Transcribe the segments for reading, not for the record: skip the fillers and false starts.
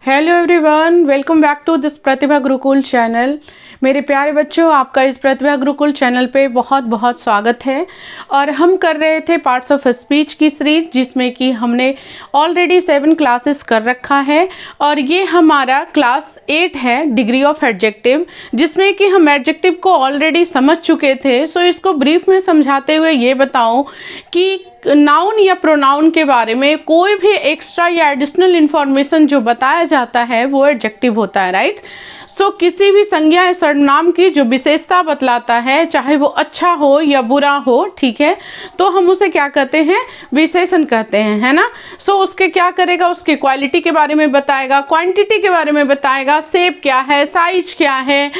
Hello everyone, welcome back to this Pratibha Gurukul channel. मेरे प्यारे बच्चों, आपका इस प्रतिभा गुरुकुल चैनल पे बहुत बहुत स्वागत है। और हम कर रहे थे पार्ट्स ऑफ स्पीच की सीरीज, जिसमें कि हमने ऑलरेडी 7 क्लासेस कर रखा है और ये हमारा क्लास 8 है, डिग्री ऑफ एडजेक्टिव, जिसमें कि हम एडजेक्टिव को ऑलरेडी समझ चुके थे। सो इसको ब्रीफ में समझाते हुए ये बताऊं कि नाउन या प्रोनाउन के बारे में कोई भी एक्स्ट्रा या एडिशनल इंफॉर्मेशन जो बताया जाता है वो एडजेक्टिव होता है, राइट। सो किसी भी संज्ञा या सर्वनाम की जो विशेषता बतलाता है, चाहे वो अच्छा हो या बुरा हो, ठीक है, तो हम उसे क्या कहते हैं, विशेषण कहते हैं, है ना। सो उसके क्या करेगा, उसके क्वालिटी के बारे में बताएगा, क्वांटिटी के बारे में बताएगा, शेप क्या है, साइज क्या है,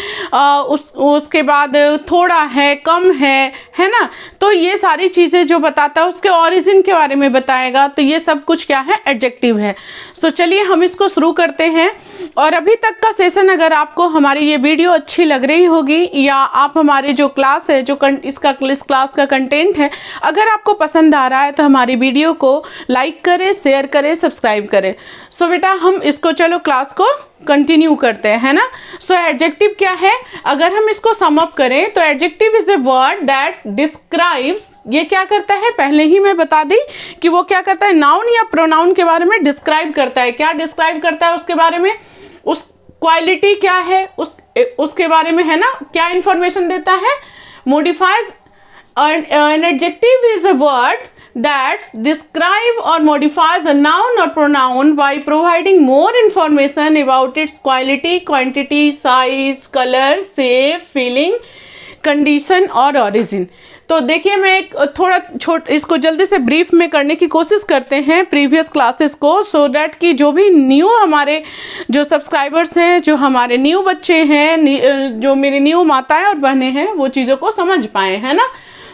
उसके बाद थोड़ा है, कम है ना। तो ये सारी चीज़ें जो बताता है, उसके ओरिजिन के बारे में बताएगा। तो ये सब कुछ क्या है, एडजेक्टिव है। सो चलिए हम इसको शुरू करते हैं। और अभी तक का सेशन अगर आपको हमारी ये वीडियो अच्छी लग रही होगी, या आप हमारे जो क्लास है, जो इस क्लास का कंटेंट है, अगर आपको पसंद आ रहा है तो हमारी वीडियो को लाइक करें, शेयर करें, सब्सक्राइब करें। सो बेटा हम इसको चलो क्लास को कंटिन्यू करते हैं, है ना। सो एडजेक्टिव क्या है, अगर हम इसको सम अप करें तो adjective is a word that describes, ये क्या करता है, पहले ही मैं बता दी कि वो क्या करता है, नाउन या प्रोनाउन के बारे में डिस्क्राइब करता है। क्या डिस्क्राइब करता है उसके बारे में, उस क्वालिटी क्या है उसके बारे में, है ना, क्या इंफॉर्मेशन देता है। Modifies an adjective is a word that describe or modifies a noun or pronoun by providing more information about its quality, quantity, size, color, shape, feeling, condition और origin। तो देखिए मैं एक थोड़ा इसको जल्दी से ब्रीफ में करने की कोशिश करते हैं प्रीवियस क्लासेस को, सो डैट कि जो भी न्यू हमारे जो सब्सक्राइबर्स हैं, जो हमारे न्यू बच्चे हैं, जो मेरे न्यू माताएं और बहनें हैं, वो चीज़ों को समझ पाए, है ना।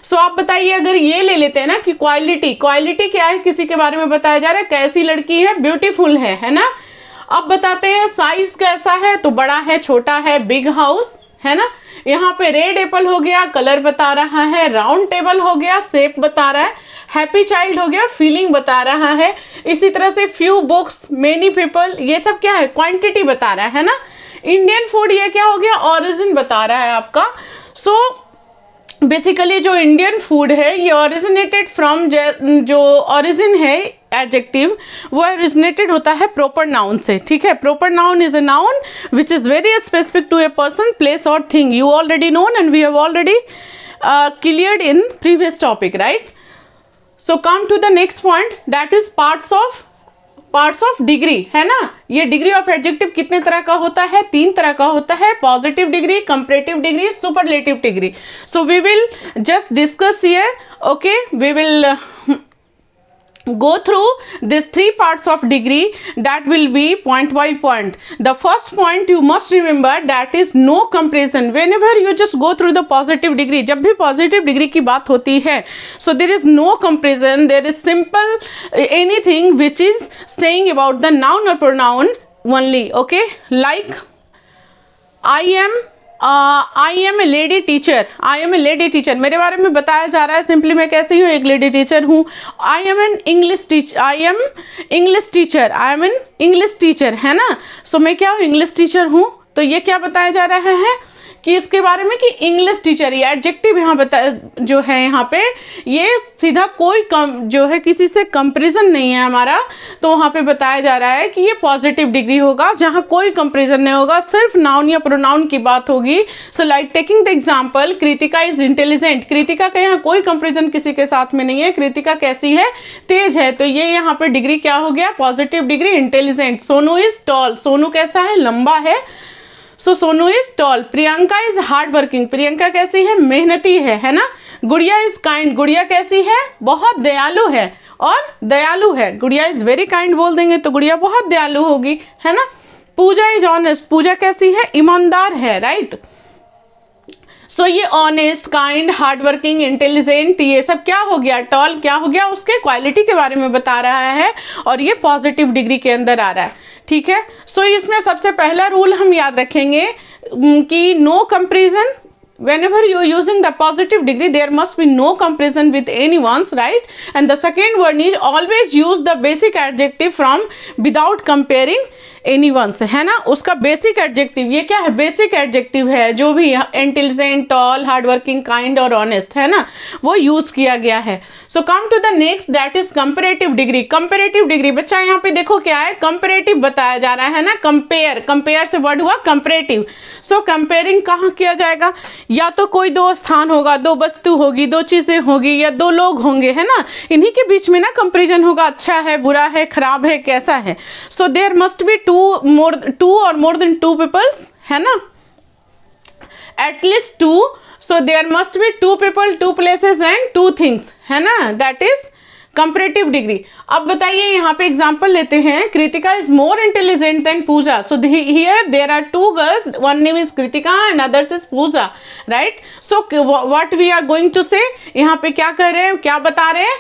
सो आप बताइए, अगर ये ले लेते हैं ना कि क्वालिटी क्या है, किसी के बारे में बताया जा रहा है, कैसी लड़की है, ब्यूटीफुल है ना। अब बताते हैं साइज कैसा है, तो बड़ा है, छोटा है, बिग हाउस, है ना। यहाँ पे रेड एप्पल हो गया, कलर बता रहा है, राउंड टेबल हो गया, शेप बता रहा है, हैप्पी चाइल्ड हो गया, फीलिंग बता रहा है। इसी तरह से फ्यू बुक्स, मेनी पीपल, ये सब क्या है, क्वांटिटी बता रहा है ना। इंडियन फूड, ये क्या हो गया, ओरिजिन बता रहा है आपका। सो बेसिकली जो इंडियन फूड है ये ओरिजिनेटेड फ्रॉम, जो ओरिजिन है एडजेक्टिव, वो ओरिजिनेटेड होता है प्रॉपर नाउन से, ठीक है। Proper noun is a noun which is very specific to a person, place और thing. You already known and we have already cleared in previous topic, right. So come to the next point, that is parts of degree, है ना। ये degree of adjective कितने तरह का होता है, 3 तरह का होता है, positive degree, comparative degree, superlative degree. So we will just discuss here, okay. We will go through these 3 parts of degree, that will be point by point. The first point you must remember, that is no comparison. Whenever you just go through the positive degree, जब भी positive degree की बात होती है, so there is no comparison, there is simple anything which is saying about the noun or pronoun only, okay. Like I am a lady teacher, I am a lady teacher, मेरे बारे में बताया जा रहा है सिंपली मैं कैसी हूँ, एक लेडी टीचर हूँ। I am an English teacher, I am English teacher, I am an English teacher, है ना। सो मैं क्या हूँ, इंग्लिश टीचर हूँ। तो ये क्या बताया जा रहा है कि इसके बारे में कि इंग्लिश टीचर, ये एडजेक्टिव यहाँ जो है यहाँ पे, ये सीधा कोई जो है किसी से कंपैरिजन नहीं है हमारा। तो वहाँ पे बताया जा रहा है कि ये पॉजिटिव डिग्री होगा, जहाँ कोई कंपैरिजन नहीं होगा, सिर्फ नाउन या प्रोनाउन की बात होगी। So like taking the example, Kritika is intelligent, Kritika का यहाँ कोई कंपैरिजन किसी के साथ में नहीं है। कृतिका कैसी है, तेज है, तो ये यहाँ पे डिग्री क्या हो गया, positive degree, intelligent. Sonu is tall, Sonu कैसा है, लंबा है, so Sonu is tall. Priyanka is hard working, Priyanka कैसी है, मेहनती है ना। गुड़िया इज काइंड, गुड़िया कैसी है, बहुत दयालु है और दयालु है। गुड़िया इज वेरी काइंड बोल देंगे तो गुड़िया बहुत दयालु होगी, है ना। पूजा इज ऑनेस्ट, पूजा कैसी है, ईमानदार है, राइट। सो ये honest, kind, hard working, intelligent, ये सब क्या हो गया, टॉल क्या हो गया, उसके क्वालिटी के बारे में बता रहा है और ये पॉजिटिव डिग्री के अंदर आ रहा है, ठीक है। सो इसमें सबसे पहला रूल हम याद रखेंगे कि no comparison, whenever you are using the positive degree, there must be no comparison with anyone's, right? And the second one is always use the basic adjective from without comparing anyone's, है ना, उसका basic adjective, ये क्या है, basic adjective है, जो भी intelligent, tall, hard working, kind और ऑनेस्ट, है ना, वो यूज किया गया है। So come to the next, that is comparative degree. Comparative degree बच्चा यहाँ पे देखो क्या है, कंपैरेटिव बताया जा रहा है ना, कंपेयर, कंपेयर से वर्ड हुआ कंपैरेटिव। सो कंपेयरिंग कहाँ किया जाएगा, या तो कोई दो स्थान होगा, दो वस्तु होगी, दो चीजें होगी, या दो लोग होंगे, है ना, इन्हीं के बीच में ना कंपेरिजन होगा, अच्छा है, बुरा है, खराब है, कैसा है। So there must be two or more than two peoples, है ना, at least two, so there must be two people, two places and two things, है ना, that is comparative degree। अब बताइए यहाँ पे एग्जाम्पल लेते हैं, Kritika is more intelligent than Puja, so here there are two girls, one name is Kritika and others is Puja, right? So what we are going to say, यहाँ पे क्या कर रहे हैं, क्या बता रहे हैं,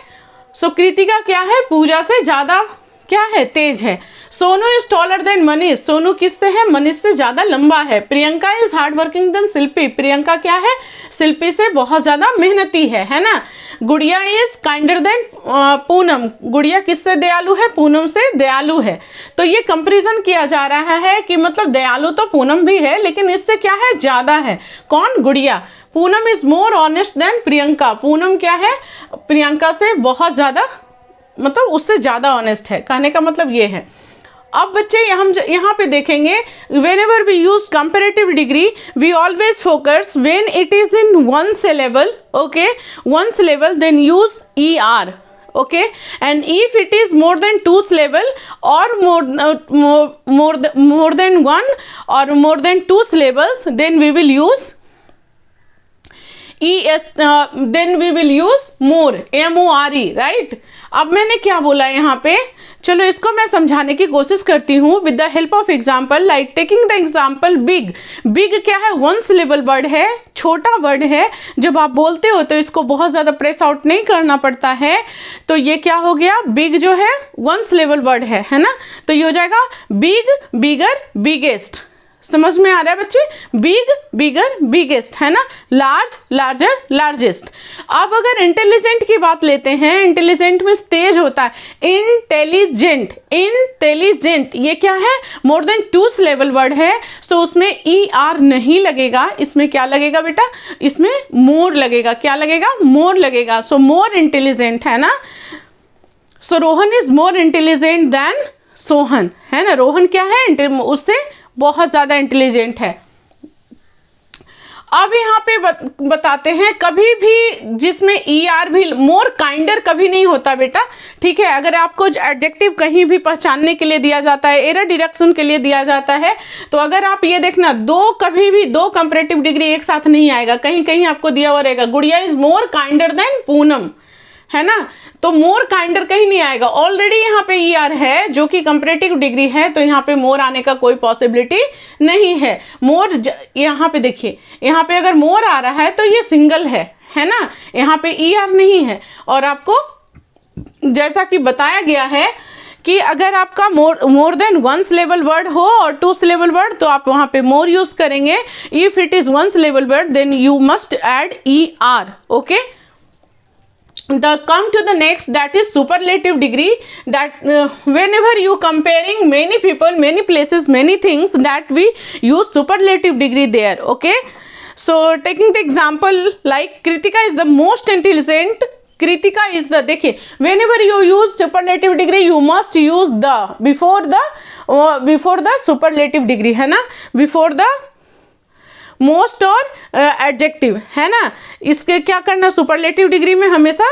so कृतिका क्या है, पूजा से ज्यादा क्या है, तेज है। Sonu is taller than Manish, Sonu किससे है, मनीष से ज्यादा लंबा है। Priyanka is hard working than Shilpi, Priyanka क्या है, शिल्पी से बहुत ज्यादा मेहनती है ना। गुड़िया इज काइंडर देन पूनम, गुड़िया किससे दयालु है, पूनम से दयालु है। तो ये कंपैरिजन किया जा रहा है कि मतलब दयालु तो पूनम भी है, लेकिन इससे क्या है, ज्यादा है, कौन, Gudiya. Poonam is more honest than Priyanka, Poonam क्या है, प्रियंका से बहुत ज्यादा, मतलब उससे ज्यादा ऑनेस्ट है, कहने का मतलब ये है। अब बच्चे हम यहाँ पे देखेंगे, whenever we use comparative degree we always focus when it is in one syllable, okay, one syllable, then use er, okay, and if it is more than two syllable or more than one or more than two syllables, then we will use then we will use more, more, right? अब मैंने क्या बोला यहाँ पे, चलो इसको मैं समझाने की कोशिश करती हूँ with the help of example, like taking the example big. Big क्या है, वन सिलेबल वर्ड है, छोटा वर्ड है, जब आप बोलते हो तो इसको बहुत ज्यादा प्रेस आउट नहीं करना पड़ता है, तो ये क्या हो गया, बिग जो है वन सिलेबल वर्ड है ना, तो ये हो जाएगा बिग, बिगर, बिगेस्ट। समझ में आ रहा है बच्चे, बिग, बिगर, बिगेस्ट, है ना, लार्ज, लार्जर, लार्जेस्ट। अब अगर इंटेलिजेंट की बात लेते हैं, इंटेलिजेंट में तेज होता है, इंटेलिजेंट, इंटेलिजेंट, ये क्या है, more than to syllable word है, सो उसमें er नहीं लगेगा, इसमें क्या लगेगा बेटा, इसमें मोर लगेगा, क्या लगेगा, मोर लगेगा। सो मोर इंटेलिजेंट, है ना, so Rohan is more intelligent than Sohan, है ना, रोहन क्या है, उससे बहुत ज्यादा इंटेलिजेंट है। अब यहाँ पे बताते हैं, कभी भी जिसमें er भी, मोर काइंडर कभी नहीं होता बेटा, ठीक है। अगर आपको एडजेक्टिव कहीं भी पहचानने के लिए दिया जाता है, एरर डिडक्शन के लिए दिया जाता है, तो अगर आप ये देखना, दो कभी भी दो कंपैरेटिव डिग्री एक साथ नहीं आएगा, कहीं कहीं आपको दिया हुआ रहेगा, Gudiya is more kinder than Poonam, है ना, तो मोर काइंडर कहीं नहीं आएगा, ऑलरेडी यहाँ पे er है जो कि कंपैरेटिव डिग्री है, तो यहाँ पे मोर आने का कोई पॉसिबिलिटी नहीं है। मोर यहाँ पे देखिए, यहाँ पे अगर मोर आ रहा है तो ये सिंगल है ना, यहाँ पे er नहीं है। और आपको जैसा कि बताया गया है कि अगर आपका more than one syllable word हो और टू सिलेबल वर्ड, तो आप वहां पे मोर यूज करेंगे। If it is one syllable word then you must add er, okay. Come to the next, that is superlative degree, that whenever you comparing many people, many places, many things, that we use superlative degree there, okay. So taking the example like Kritika is the most intelligent, Kritika is the, देखिए whenever you use superlative degree you must use the before the superlative degree, है ना, before the most और adjective, है ना, इसके क्या करना, superlative degree में हमेशा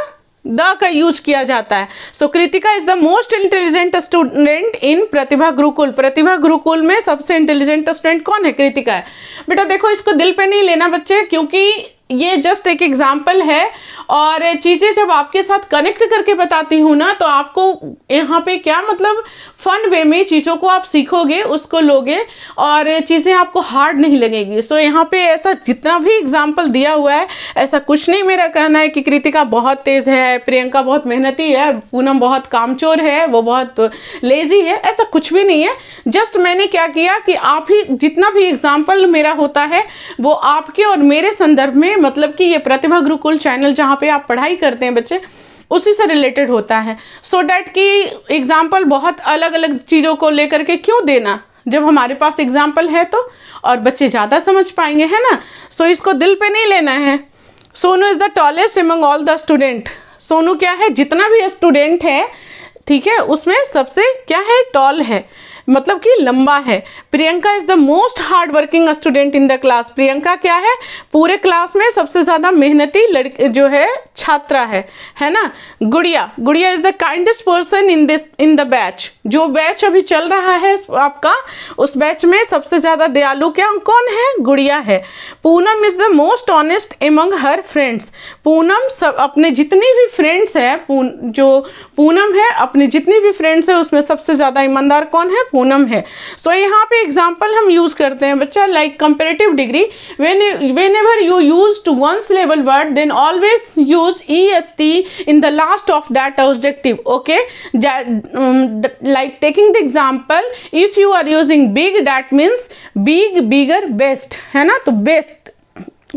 द का यूज किया जाता है। So Kritika is the most intelligent student in Pratibha Gurukul, Pratibha Gurukul में सबसे इंटेलिजेंट स्टूडेंट कौन है, कृतिका है। बेटा देखो इसको दिल पे नहीं लेना बच्चे, क्योंकि ये जस्ट एक एग्जाम्पल है, और चीज़ें जब आपके साथ कनेक्ट करके बताती हूँ ना, तो आपको यहाँ पे क्या मतलब फन वे में चीज़ों को आप सीखोगे, उसको लोगे, और चीज़ें आपको हार्ड नहीं लगेगी। सो यहाँ पे ऐसा जितना भी एग्जाम्पल दिया हुआ है, ऐसा कुछ नहीं मेरा कहना है कि कृतिका बहुत तेज़ है, प्रियंका बहुत मेहनती है, पूनम बहुत कामचोर है, वो बहुत लेजी है, ऐसा कुछ भी नहीं है। जस्ट मैंने क्या किया कि आप ही जितना भी एग्जाम्पल मेरा होता है वो आपके और मेरे संदर्भ में, मतलब कि ये प्रतिभा गुरुकुल चैनल जहाँ पे आप पढ़ाई करते हैं बच्चे, उसी से रिलेटेड होता है। सो डैट कि एग्जाम्पल बहुत अलग अलग चीज़ों को लेकर के क्यों देना, जब हमारे पास एग्जाम्पल है तो, और बच्चे ज़्यादा समझ पाएंगे, है ना। सो इसको दिल पे नहीं लेना है। Sonu is the tallest among all the student. Sonu क्या है, जितना भी स्टूडेंट है, ठीक है, उसमें सबसे क्या है, टॉल है, मतलब कि लंबा है। Priyanka is the most hard working student in the class. Priyanka क्या है, पूरे क्लास में सबसे ज़्यादा मेहनती लड़की जो है, छात्रा है ना। गुड़िया is the kindest person in the batch. जो बैच अभी चल रहा है आपका, उस बैच में सबसे ज़्यादा दयालु कौन है, गुड़िया है। Poonam is the most honest among her friends. Poonam सब अपने जितनी भी फ्रेंड्स है, जो पूनम है, अपने जितनी भी फ्रेंड्स है उसमें सबसे ज़्यादा ईमानदार कौन है, पूनम है। सो यहाँ पे एग्जाम्पल हम यूज करते हैं बच्चा, like comparative degree, whenever you use to one syllable word then always use est in the last of that adjective. Okay, like taking the example, if you are using big, that means big, bigger, best, है ना। तो best,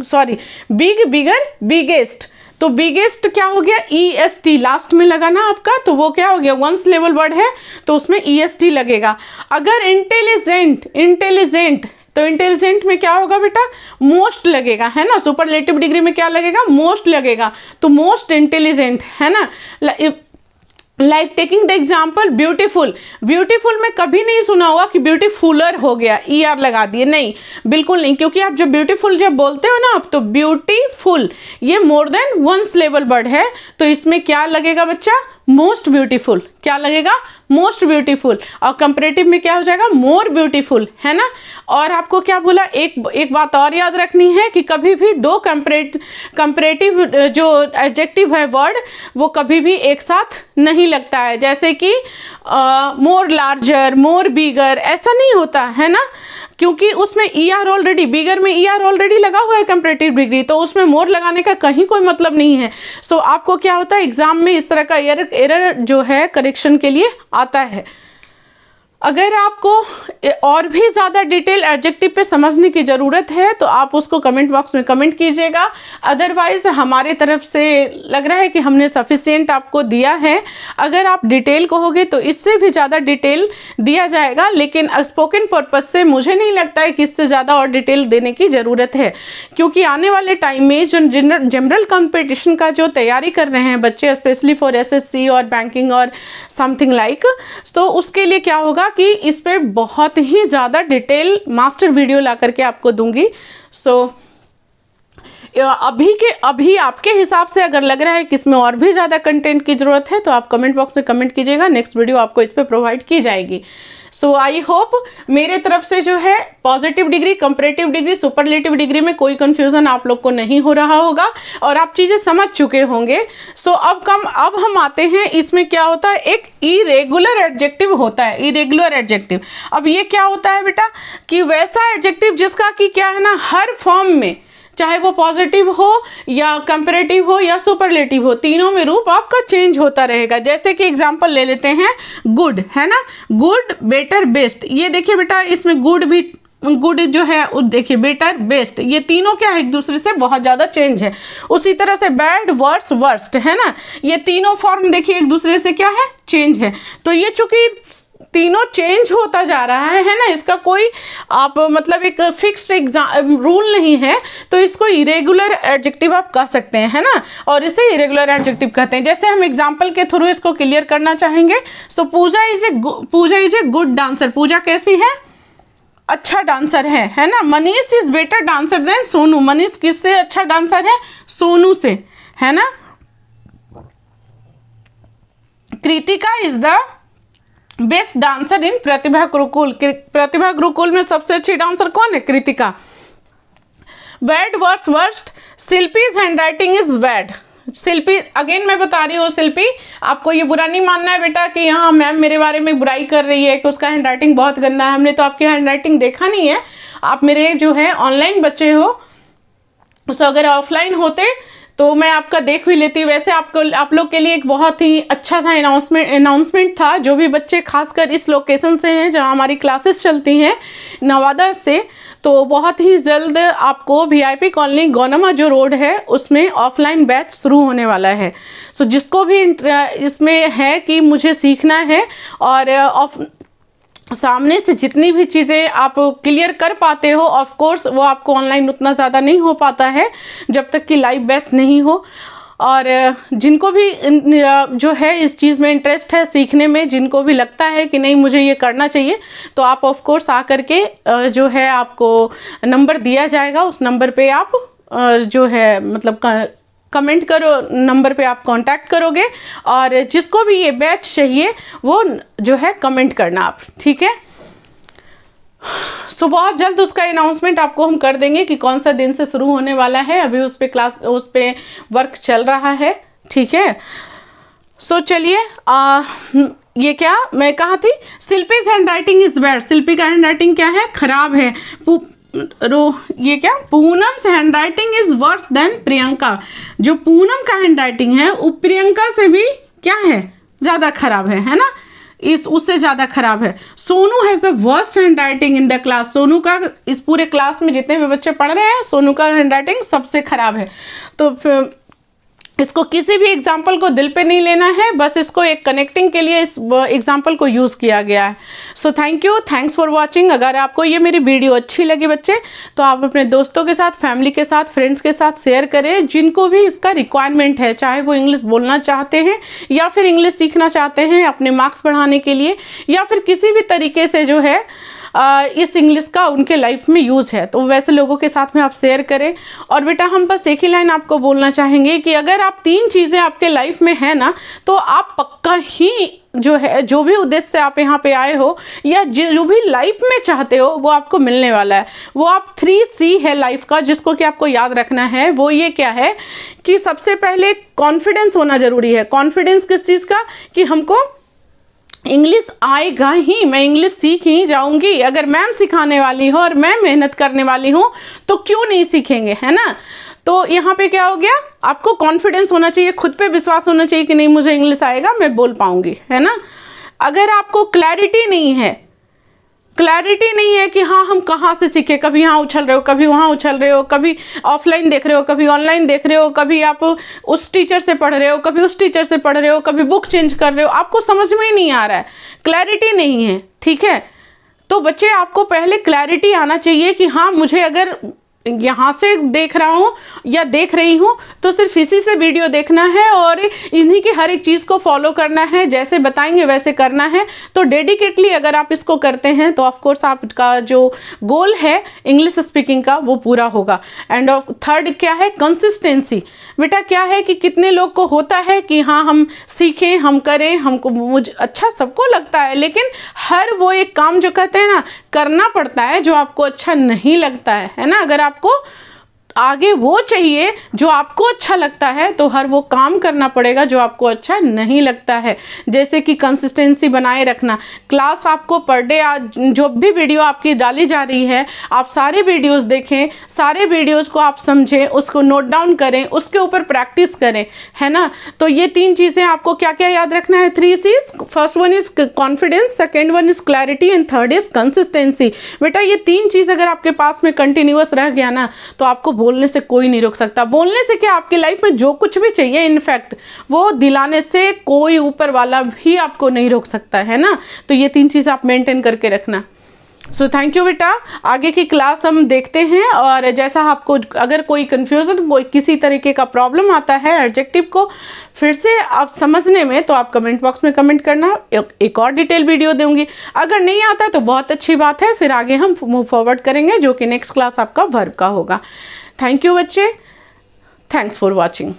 sorry, big, बिगर, biggest. तो biggest क्या हो गया, EST last में लगाना आपका, तो वो क्या हो गया, वन सिलेबल वर्ड है तो उसमें EST लगेगा। अगर इंटेलिजेंट तो इंटेलिजेंट में क्या होगा बेटा, मोस्ट लगेगा, है ना। सुपरलेटिव डिग्री में क्या लगेगा, मोस्ट लगेगा, तो मोस्ट इंटेलिजेंट, है ना। Like taking the example beautiful. Beautiful में कभी नहीं सुना होगा कि ब्यूटीफुलर हो गया, ER लगा दिए, नहीं, बिल्कुल नहीं, क्योंकि आप जब ब्यूटीफुल जब बोलते हो ना आप, तो ब्यूटीफुल ये मोर देन वन सिलेबल वर्ड है, तो इसमें क्या लगेगा बच्चा, मोस्ट ब्यूटीफुल। क्या लगेगा, मोस्ट ब्यूटीफुल। और कंपैरेटिव में क्या हो जाएगा, मोर ब्यूटीफुल, है ना। और आपको क्या बोला, एक बात और याद रखनी है कि कभी भी दो कंपैरेटिव जो एडजेक्टिव है वर्ड, वो कभी भी एक साथ नहीं लगता है। जैसे कि मोर लार्जर, मोर बिगर, ऐसा नहीं होता है ना, क्योंकि उसमें ER ऑलरेडी, बिगर में ER ऑलरेडी लगा हुआ है कंपैरेटिव डिग्री, तो उसमें मोर लगाने का कहीं कोई मतलब नहीं है। सो आपको क्या होता है, एग्जाम में इस तरह का एरर जो है करेक्शन के लिए आता है। अगर आपको और भी ज़्यादा डिटेल एडजेक्टिव पे समझने की ज़रूरत है तो आप उसको कमेंट बॉक्स में कमेंट कीजिएगा। अदरवाइज हमारे तरफ से लग रहा है कि हमने सफिशिएंट आपको दिया है। अगर आप डिटेल कहोगे तो इससे भी ज़्यादा डिटेल दिया जाएगा, लेकिन स्पोकन पर्पज से मुझे नहीं लगता है कि इससे ज़्यादा और डिटेल देने की ज़रूरत है, क्योंकि आने वाले टाइम में जो जनरल कंपटीशन का जो तैयारी कर रहे हैं बच्चे, स्पेशली फॉर SSC और बैंकिंग और समथिंग लाइक, तो उसके लिए क्या होगा कि इस पे बहुत ही ज़्यादा डिटेल मास्टर वीडियो ला करके आपको दूंगी। सो अभी आपके हिसाब से अगर लग रहा है कि इसमें और भी ज़्यादा कंटेंट की ज़रूरत है तो आप कमेंट बॉक्स में कमेंट कीजिएगा, नेक्स्ट वीडियो आपको इस पे प्रोवाइड की जाएगी। सो आई होप मेरे तरफ से जो है positive degree, comparative degree, superlative degree में कोई कंफ्यूजन आप लोग को नहीं हो रहा होगा और आप चीज़ें समझ चुके होंगे। सो अब हम आते हैं, इसमें क्या होता है, एक इरेगुलर एडजेक्टिव होता है, इरेगुलर एडजेक्टिव। अब ये क्या होता है बेटा, कि वैसा एडजेक्टिव जिसका कि क्या है ना, हर फॉर्म में, चाहे वो पॉजिटिव हो या कंपैरेटिव हो या सुपरलेटिव हो, तीनों में रूप आपका चेंज होता रहेगा। जैसे कि एग्जांपल ले लेते हैं, गुड, है ना, गुड, बेटर, बेस्ट। ये देखिए बेटा, इसमें गुड जो है देखिए, बेटर, बेस्ट, ये तीनों क्या है, एक दूसरे से बहुत ज़्यादा चेंज है। उसी तरह से बैड, वर्स, वर्स्ट, है ना, ये तीनों फॉर्म देखिए एक दूसरे से क्या है, चेंज है। तो ये चूंकि तीनों चेंज होता जा रहा है ना, इसका कोई आप मतलब एक फिक्स्ड रूल नहीं है, तो इसको इरेगुलर एडजेक्टिव आप कह सकते हैं, है ना, और इसे इरेगुलर एडजेक्टिव कहते हैं। जैसे हम एग्जांपल के थ्रू इसको क्लियर करना चाहेंगे। So Pooja is a good dancer. Pooja कैसी है, अच्छा डांसर है ना। Manish is better dancer than Sonu. Manish किससे अच्छा डांसर है, सोनू से, है ना। Kritika is the best dancer in Pratibha Gurukul. Pratibha Gurukul में सबसे अच्छी डांसर कौन है, Kritika. Bad worse worst, Shilpi's handwriting is bad. Shilpi, again मैं बता रही हूँ शिल्पी, आपको ये बुरा नहीं मानना है बेटा कि यहाँ मैम मेरे बारे में बुराई कर रही है कि उसका हैंडराइटिंग बहुत गंदा है। हमने तो आपकी हैंडराइटिंग देखा नहीं है, आप मेरे जो है ऑनलाइन बच्चे हो, तो अगर ऑफलाइन होते तो मैं आपका देख भी लेती। वैसे आप लोग के लिए एक बहुत ही अच्छा सा अनाउंसमेंट था, जो भी बच्चे खासकर इस लोकेशन से हैं जहाँ हमारी क्लासेस चलती हैं नवादा से, तो बहुत ही जल्द आपको वीआईपी कॉलोनी गौनमा जो रोड है उसमें ऑफलाइन बैच शुरू होने वाला है। सो जिसको भी इसमें है कि मुझे सीखना है और सामने से जितनी भी चीज़ें आप क्लियर कर पाते हो, ऑफ कोर्स वो आपको ऑनलाइन उतना ज़्यादा नहीं हो पाता है जब तक कि लाइव बैच नहीं हो। और जिनको भी जो है इस चीज़ में इंटरेस्ट है सीखने में, जिनको भी लगता है कि नहीं मुझे ये करना चाहिए, तो आप ऑफ कोर्स आकर के जो है आपको नंबर दिया जाएगा, उस नंबर पे आप जो है मतलब कमेंट करो, नंबर पे आप कांटेक्ट करोगे और जिसको भी ये बैच चाहिए वो जो है कमेंट करना आप, ठीक है। सो बहुत जल्द उसका अनाउंसमेंट आपको हम कर देंगे कि कौन सा दिन से शुरू होने वाला है। अभी उस पे वर्क चल रहा है, ठीक है। सो चलिए, ये क्या मैं कहा थी, शिल्पीज हैंडराइटिंग इज बैड। शिल्पी का हैंडराइटिंग क्या है, खराब है। ये क्या, पूनम से handwriting is worse than Priyanka. जो पूनम का हैंडराइटिंग है वो प्रियंका से भी क्या है, ज़्यादा खराब है ना, उससे ज़्यादा खराब है। Sonu has the worst handwriting in the class. Sonu का इस पूरे क्लास में जितने भी बच्चे पढ़ रहे हैं, सोनू का हैंडराइटिंग सबसे खराब है। तो फिर इसको किसी भी एग्जाम्पल को दिल पे नहीं लेना है, बस इसको एक कनेक्टिंग के लिए इस एग्जाम्पल को यूज़ किया गया है। So thank you, thanks for watching. अगर आपको ये मेरी वीडियो अच्छी लगी बच्चे, तो आप अपने दोस्तों के साथ, फैमिली के साथ, फ्रेंड्स के साथ शेयर करें, जिनको भी इसका रिक्वायरमेंट है, चाहे वो इंग्लिश बोलना चाहते हैं या फिर इंग्लिश सीखना चाहते हैं अपने मार्क्स बढ़ाने के लिए, या फिर किसी भी तरीके से जो है इस इंग्लिश का उनके लाइफ में यूज़ है, तो वैसे लोगों के साथ में आप शेयर करें। और बेटा हम बस एक ही लाइन आपको बोलना चाहेंगे कि अगर आप 3 चीज़ें आपके लाइफ में है ना, तो आप पक्का ही जो है, जो भी उद्देश्य से आप यहाँ पे आए हो या जो भी लाइफ में चाहते हो, वो आपको मिलने वाला है। वो आप 3C है लाइफ का, जिसको कि आपको याद रखना है। वो ये क्या है कि सबसे पहले कॉन्फिडेंस होना ज़रूरी है। कॉन्फिडेंस किस चीज़ का, कि हमको इंग्लिश आएगा ही, मैं इंग्लिश सीख ही जाऊंगी। अगर मैम सिखाने वाली हो और मैं मेहनत करने वाली हूँ तो क्यों नहीं सीखेंगे, है ना। तो यहाँ पे क्या हो गया, आपको कॉन्फिडेंस होना चाहिए, खुद पे विश्वास होना चाहिए कि नहीं मुझे इंग्लिश आएगा, मैं बोल पाऊंगी, है ना। अगर आपको क्लैरिटी नहीं है कि हाँ हम कहाँ से सीखे, कभी यहाँ उछल रहे हो, कभी वहाँ उछल रहे हो, कभी ऑफलाइन देख रहे हो, कभी ऑनलाइन देख रहे हो, कभी आप उस टीचर से पढ़ रहे हो, कभी उस टीचर से पढ़ रहे हो, कभी बुक चेंज कर रहे हो, आपको समझ में ही नहीं आ रहा है, क्लैरिटी नहीं है, ठीक है। तो बच्चे आपको पहले क्लैरिटी आना चाहिए कि हाँ मुझे अगर यहाँ से देख रहा हूँ या देख रही हूँ तो सिर्फ इसी से वीडियो देखना है और इन्हीं की हर एक चीज़ को फॉलो करना है, जैसे बताएंगे वैसे करना है। तो डेडिकेटली अगर आप इसको करते हैं तो ऑफ कोर्स आपका जो गोल है इंग्लिश स्पीकिंग का वो पूरा होगा। एंड थर्ड क्या है, कंसिस्टेंसी। बेटा क्या है कि कितने लोग को होता है कि हाँ हम सीखें, हम करें, हमको मुझे अच्छा सबको लगता है, लेकिन हर वो एक काम जो कहते हैं ना करना पड़ता है जो आपको अच्छा नहीं लगता है ना। अगर आपको आगे वो चाहिए जो आपको अच्छा लगता है तो हर वो काम करना पड़ेगा जो आपको अच्छा नहीं लगता है। जैसे कि कंसिस्टेंसी बनाए रखना, क्लास आपको पर डे जो भी वीडियो आपकी डाली जा रही है आप सारे वीडियोस देखें, सारे वीडियोस को आप समझें, उसको नोट डाउन करें, उसके ऊपर प्रैक्टिस करें, है ना। तो ये 3 चीज़ें आपको क्या क्या याद रखना है, 3 C's। First one is confidence, second one is clarity and third is consistency. बेटा ये 3 चीज़ अगर आपके पास में कंटिन्यूअस रह गया ना तो आपको बोलने से कोई नहीं रोक सकता। बोलने से क्या, आपकी लाइफ में जो कुछ भी चाहिए इनफैक्ट वो दिलाने से कोई ऊपर वाला भी आपको नहीं रोक सकता, है ना। तो ये 3 चीज़ आप मेंटेन करके रखना। सो थैंक यू बेटा। आगे की क्लास हम देखते हैं और जैसा आपको अगर कोई कन्फ्यूज़न, कोई किसी तरीके का प्रॉब्लम आता है एडजेक्टिव को फिर से आप समझने में, तो आप कमेंट बॉक्स में कमेंट करना, एक और डिटेल वीडियो दूंगी। अगर नहीं आता है तो बहुत अच्छी बात है, फिर आगे हम मूव फॉरवर्ड करेंगे जो कि नेक्स्ट क्लास आपका वर्ब का होगा। थैंक यू बच्चे, थैंक्स फॉर वॉचिंग।